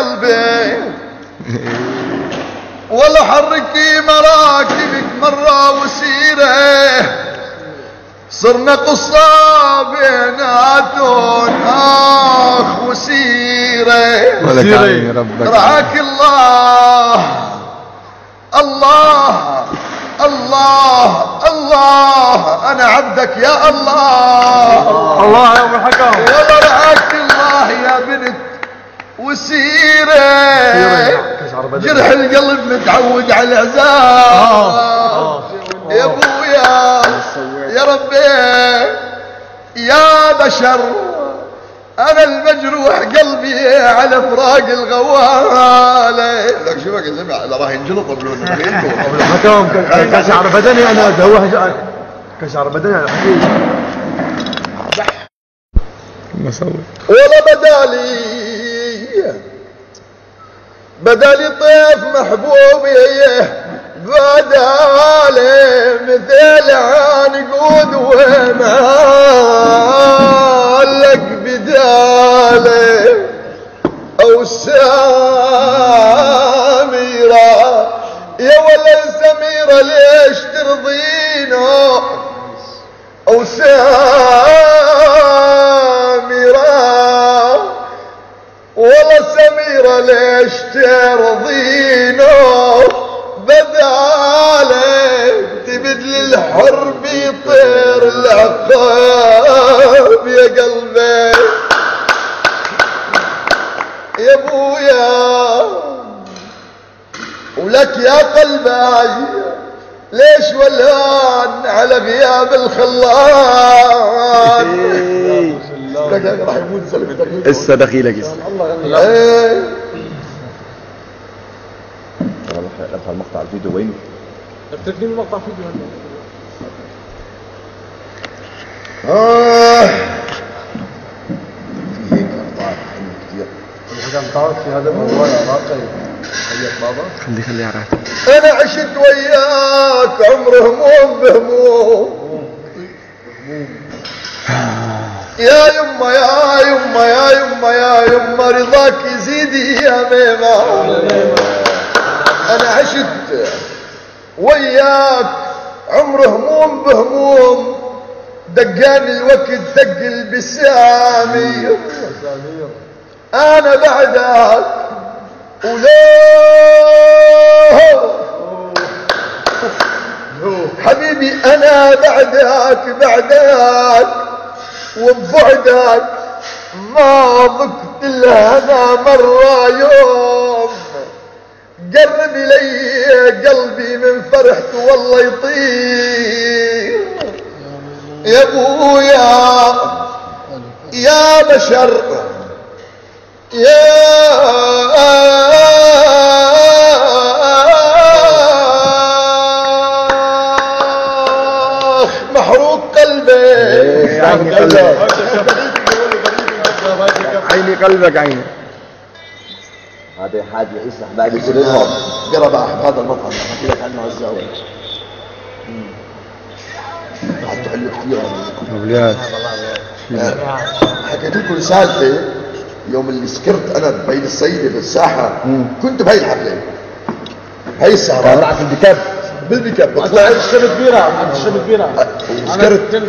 قلبي ولا حركي مراكبك مرة وسيرة صرنا قصة بيناتون آخ وسيرة ولك عين ربك رعاك الله الله الله الله أنا عبدك يا الله الله يا أبو الحكم والله رعاك الله يا بنت وسيرة جرح القلب متعود على العذاب يا ابويا يا ربي يا بشر انا المجروح قلبي على فراق الغوالي لك شو بك زمع لا راح ينجلط ابو الحكم كشعر بدني انا ادوه كشعر بدني انا حكيم ولا بدالي طيف محبوبي بدالي مثل عنقود ومالك بدالي او سميرة يا ولا سميرة ليش ترضينا او سميرة والله سميرة ليش ترضينا بدالك تبدل الحرب يطير العقاب يا قلبي يا ابويا ولك يا قلبي ليش ولان على غياب الخلان راح يموت سلم اسا دخيلك اسا ادخل مقطع الفيديو وين؟ تديني مقطع فيديو في هيك اقطاع كثير الحكم تعرف في هذا الموضوع يا راقي حياك بابا خليه على راحته انا عشت وياك عمر هموم بهموم يا يما يا يما يا يما يا يما رضاك يزيد يا ميمة انا عشت وياك عمر هموم بهموم دقاني الوقت ثقل بسامي انا بعدك حبيبي انا بعدك وببعدك ما ضقت الهنا مرة يوم قرب الي قلبي من فرحته والله يطير يا ابويا يا بشر يا محروق قلبي عيني قلبك عيني قلبك عيني هذا حاج عيسى بعد كلهم قرب هذا المطعم حكي لك عنه الزاوية حطوا حلو كثير موليات حكيت لكم رسالتي يوم اللي سكرت انا بين السيدة في الساحة كنت بهي الحفلة هي السهرة معك البكاب بالبكاب طلعت الشبك بيرة سكرت